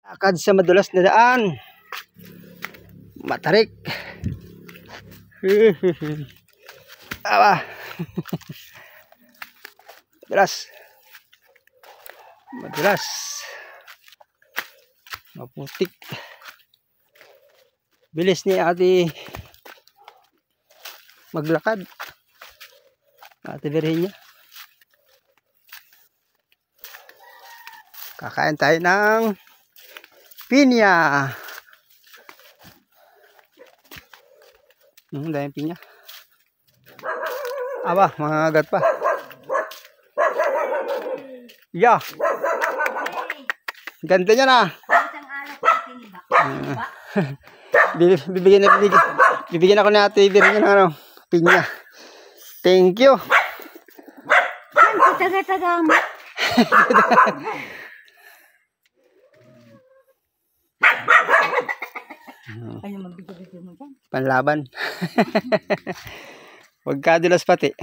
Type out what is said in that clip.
Akad sa madulas na daan. Matarik. Aba. Madulas. Madulas. Maputik. Bilis ni Ate maglakad. Ate Virginia. Kakain tayo ng pinya. Daming pinya. Aba, mga agat pa. Yeah. Ganda niya na. Bibigyan ako ni Ate Virginia ng ano, pinya. Thank you. Taga-taga mo. Ano magbigay mo dyan? Panlaban. Huwag ka dulas pati.